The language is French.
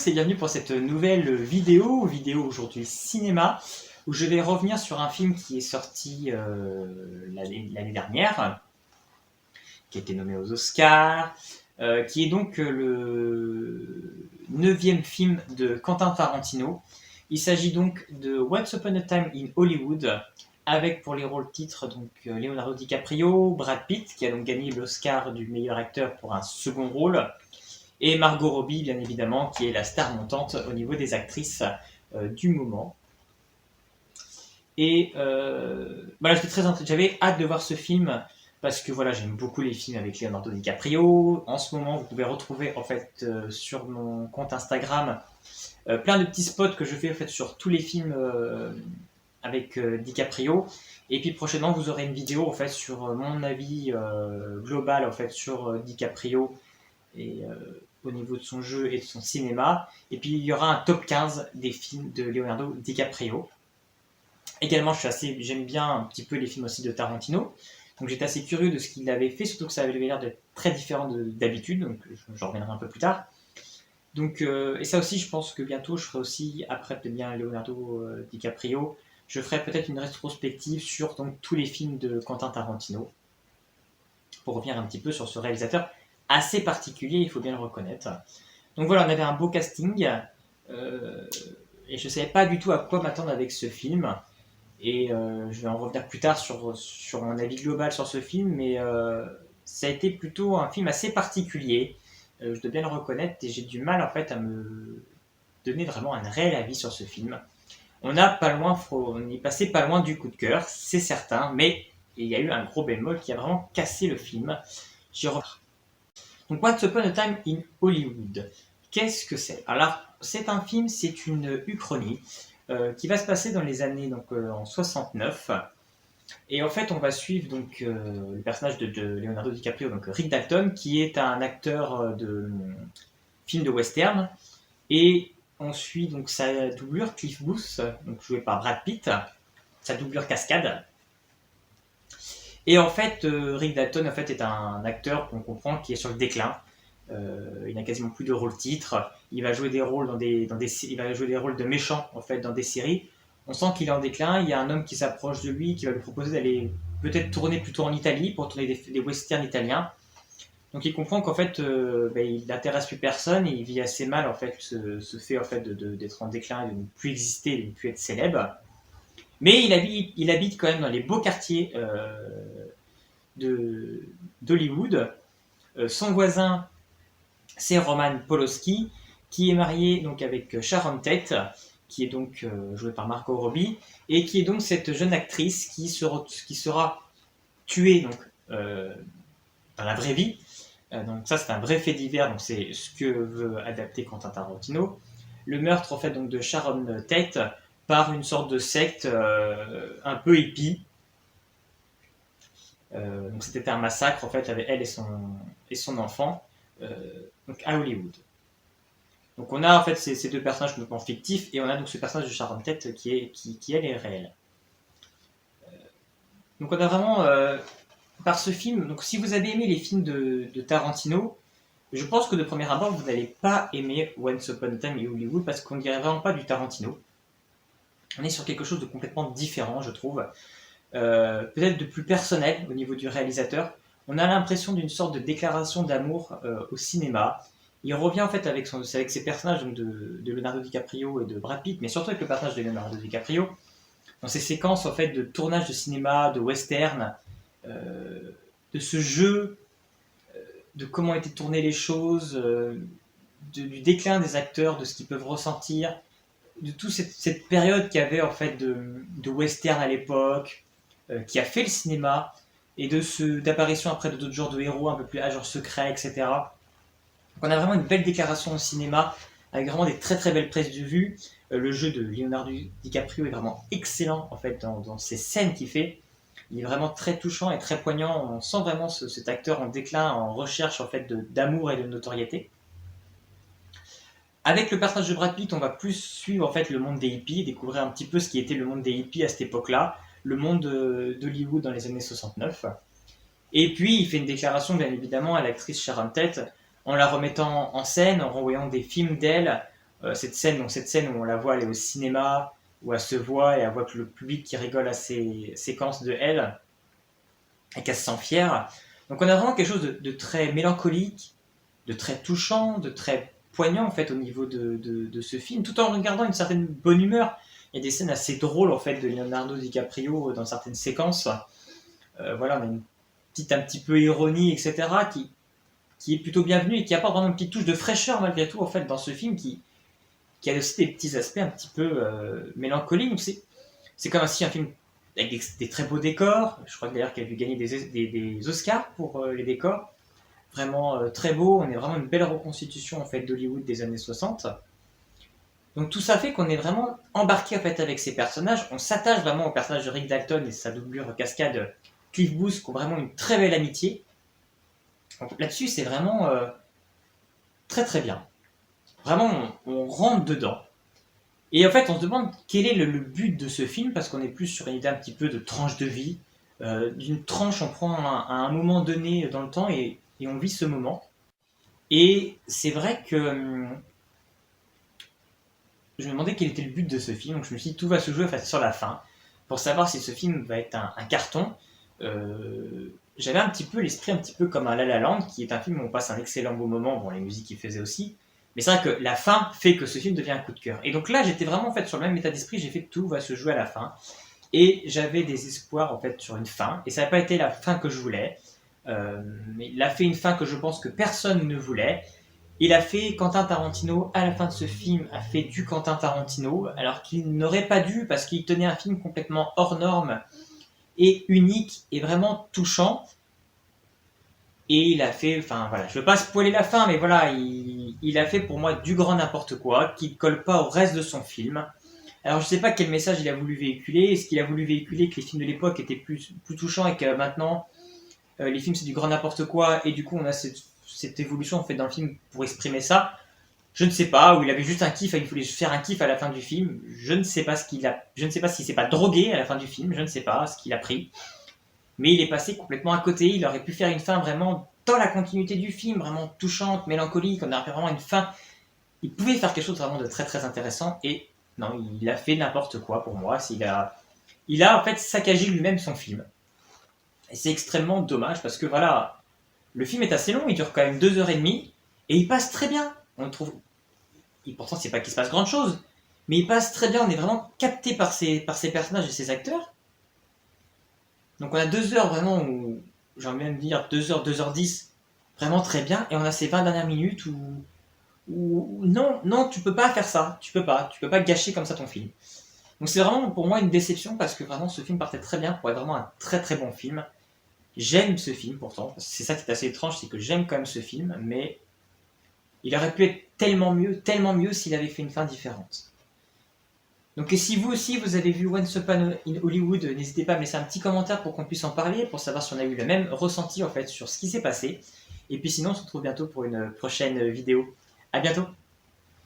tous et bienvenue pour cette nouvelle vidéo aujourd'hui cinéma, où je vais revenir sur un film qui est sorti l'année dernière, qui a été nommé aux Oscars, qui est donc le 9e film de Quentin Tarantino. Il s'agit donc de Once Upon a Time in Hollywood, avec pour les rôles titres donc Leonardo DiCaprio, Brad Pitt, qui a donc gagné l'Oscar du meilleur acteur pour un second rôle, et Margot Robbie, bien évidemment, qui est la star montante au niveau des actrices du moment. Et voilà, j'avais hâte de voir ce film parce que voilà, j'aime beaucoup les films avec Leonardo DiCaprio. En ce moment, vous pouvez retrouver en fait sur mon compte Instagram plein de petits spots que je fais en fait sur tous les films avec DiCaprio. Et puis prochainement, vous aurez une vidéo en fait sur mon avis global en fait sur DiCaprio et au niveau de son jeu et de son cinéma. Et puis il y aura un top 15 des films de Leonardo DiCaprio. Également, j'aime bien un petit peu les films aussi de Tarantino. Donc j'étais assez curieux de ce qu'il avait fait, surtout que ça avait l'air d'être très différent d'habitude, donc j'en reviendrai un peu plus tard. Donc, et ça aussi, je pense que bientôt, je ferai aussi, après peut-être bien Leonardo DiCaprio, je ferai peut-être une rétrospective sur donc, tous les films de Quentin Tarantino, pour revenir un petit peu sur ce réalisateur assez particulier, il faut bien le reconnaître. Donc voilà, on avait un beau casting, et je ne savais pas du tout à quoi m'attendre avec ce film. Et je vais en revenir plus tard sur mon avis global sur ce film, mais ça a été plutôt un film assez particulier, je dois bien le reconnaître, et j'ai du mal en fait à me donner vraiment un réel avis sur ce film. On est passé pas loin du coup de cœur, c'est certain, mais il y a eu un gros bémol qui a vraiment cassé le film. J'y reviens. Donc Once Upon a Time in Hollywood, qu'est-ce que c'est? Alors c'est un film, c'est une uchronie qui va se passer dans les années en 69. Et en fait, on va suivre donc le personnage de Leonardo DiCaprio, donc Rick Dalton, qui est un acteur de film de western, et on suit donc sa doublure Cliff Booth, donc joué par Brad Pitt, sa doublure cascade. Et en fait, Rick Dalton en fait est un acteur qu'on comprend qui est sur le déclin. Il n'a quasiment plus de rôle titre. Il va jouer des rôles il va jouer des rôles de méchants en fait dans des séries. On sent qu'il est en déclin. Il y a un homme qui s'approche de lui, qui va lui proposer d'aller peut-être tourner plutôt en Italie pour tourner des westerns italiens. Donc il comprend qu'en fait, il n'intéresse plus personne et il vit assez mal en fait ce fait en fait d'être en déclin, de ne plus exister, de ne plus être célèbre. Mais il habite quand même dans les beaux quartiers d'Hollywood. Son voisin, c'est Roman Polanski, qui est marié donc avec Sharon Tate, qui est donc jouée par Margot Robbie, et qui est donc cette jeune actrice qui sera tuée donc, dans la vraie vie. Donc ça, c'est un vrai fait divers, donc c'est ce que veut adapter Quentin Tarantino. Le meurtre en fait donc de Sharon Tate par une sorte de secte un peu hippie. Donc c'était un massacre en fait avec elle et son enfant donc à Hollywood. Donc on a en fait ces deux personnages complètement fictifs et on a donc ce personnage de Sharon Tate qui elle est réelle. Donc on a vraiment par ce film, donc si vous avez aimé les films de Tarantino, je pense que de premier abord vous n'allez pas aimer Once Upon a Time in Hollywood parce qu'on dirait vraiment pas du Tarantino. On est sur quelque chose de complètement différent, je trouve. Peut-être de plus personnel au niveau du réalisateur. On a l'impression d'une sorte de déclaration d'amour au cinéma. Il revient en fait avec ses personnages donc de Leonardo DiCaprio et de Brad Pitt, mais surtout avec le personnage de Leonardo DiCaprio, dans ces séquences en fait de tournage de cinéma, de western, de ce jeu, de comment étaient tournées les choses, du déclin des acteurs, de ce qu'ils peuvent ressentir, de toute cette période qu'il y avait en fait de western à l'époque, qui a fait le cinéma, et d'apparition après de d'autres genres de héros un peu plus agents secrets, etc. Donc on a vraiment une belle déclaration au cinéma, avec vraiment des très très belles prises de vue. Le jeu de Leonardo DiCaprio est vraiment excellent en fait dans ces scènes qu'il fait. Il est vraiment très touchant et très poignant. On sent vraiment cet acteur en déclin, en recherche en fait d'amour et de notoriété. Avec le personnage de Brad Pitt, on va plus suivre en fait le monde des hippies, découvrir un petit peu ce qui était le monde des hippies à cette époque-là, le monde d'Hollywood dans les années 69. Et puis il fait une déclaration bien évidemment à l'actrice Sharon Tate en la remettant en scène, en renvoyant des films d'elle, cette scène où on la voit aller au cinéma, où elle se voit et elle voit que le public qui rigole à ces séquences de elle, et qu'elle se sent fière. Donc on a vraiment quelque chose de très mélancolique, de très touchant, de très poignant en fait au niveau de ce film, tout en regardant une certaine bonne humeur. Il y a des scènes assez drôles en fait de Leonardo DiCaprio dans certaines séquences. Voilà, on a une petite un petit peu ironie, etc., qui est plutôt bienvenue et qui apporte vraiment une petite touche de fraîcheur malgré tout en fait dans ce film qui a aussi des petits aspects un petit peu mélancoliques. C'est comme aussi un film avec des très beaux décors. Je crois d'ailleurs qu'il a dû gagner des Oscars pour les décors. Vraiment très beau. On est vraiment une belle reconstitution en fait d'Hollywood des années 60. Donc tout ça fait qu'on est vraiment embarqué en fait avec ces personnages. On s'attache vraiment au personnage de Rick Dalton et sa doublure cascade Cliff Booth qui ont vraiment une très belle amitié. Donc là-dessus c'est vraiment très très bien. Vraiment on rentre dedans. Et en fait, on se demande quel est le but de ce film, parce qu'on est plus sur une idée un petit peu de tranche de vie. D'une tranche, on prend à un moment donné dans le temps et on vit ce moment. Et c'est vrai que je me demandais quel était le but de ce film, donc je me suis dit tout va se jouer en fait, sur la fin, pour savoir si ce film va être un carton. J'avais un petit peu l'esprit un petit peu comme un La La Land, qui est un film où on passe un excellent beau moment, bon les musiques qu'il faisait aussi, mais c'est vrai que la fin fait que ce film devient un coup de cœur. Et donc là, j'étais vraiment en fait sur le même état d'esprit. J'ai fait que tout va se jouer à la fin. Et j'avais des espoirs en fait sur une fin. Et ça n'a pas été la fin que je voulais. Mais il a fait une fin que je pense que personne ne voulait. Il a fait Quentin Tarantino à la fin de ce film a fait du Quentin Tarantino alors qu'il n'aurait pas dû parce qu'il tenait un film complètement hors norme et unique et vraiment touchant. Et il a fait, enfin voilà, je veux pas spoiler la fin, mais voilà, il a fait pour moi du grand n'importe quoi, qui ne colle pas au reste de son film. Alors je sais pas quel message il a voulu véhiculer, est-ce qu'il a voulu véhiculer que les films de l'époque étaient plus touchants et que maintenant les films c'est du grand n'importe quoi et du coup on a cette évolution en fait dans le film pour exprimer ça. Je ne sais pas, ou il avait juste un kiff, il voulait faire un kiff à la fin du film. Je ne sais pas je ne sais pas s'il s'est pas drogué à la fin du film, je ne sais pas ce qu'il a pris. Mais il est passé complètement à côté. Il aurait pu faire une fin vraiment dans la continuité du film, vraiment touchante, mélancolique. On aurait fait vraiment une fin. Il pouvait faire quelque chose vraiment de très très intéressant. Et non, il a fait n'importe quoi pour moi. Il a en fait saccagé lui-même son film. Et c'est extrêmement dommage parce que voilà, le film est assez long. Il dure quand même 2 h 30 et il passe très bien. On le trouve. Et pourtant, c'est pas qu'il se passe grand chose, mais il passe très bien. On est vraiment capté par ces personnages et ces acteurs. Donc on a 2 heures vraiment où, j'ai envie de dire 2 heures, 2h10, vraiment très bien, et on a ces 20 dernières minutes où non, non, tu peux pas faire ça, tu peux pas gâcher comme ça ton film. Donc c'est vraiment pour moi une déception parce que vraiment ce film partait très bien pour être vraiment un très très bon film. J'aime ce film pourtant, c'est ça qui est assez étrange, c'est que j'aime quand même ce film, mais il aurait pu être tellement mieux s'il avait fait une fin différente. Donc et si vous aussi vous avez vu Once Upon in Hollywood, n'hésitez pas à me laisser un petit commentaire pour qu'on puisse en parler, pour savoir si on a eu le même ressenti en fait sur ce qui s'est passé. Et puis sinon on se retrouve bientôt pour une prochaine vidéo. À bientôt.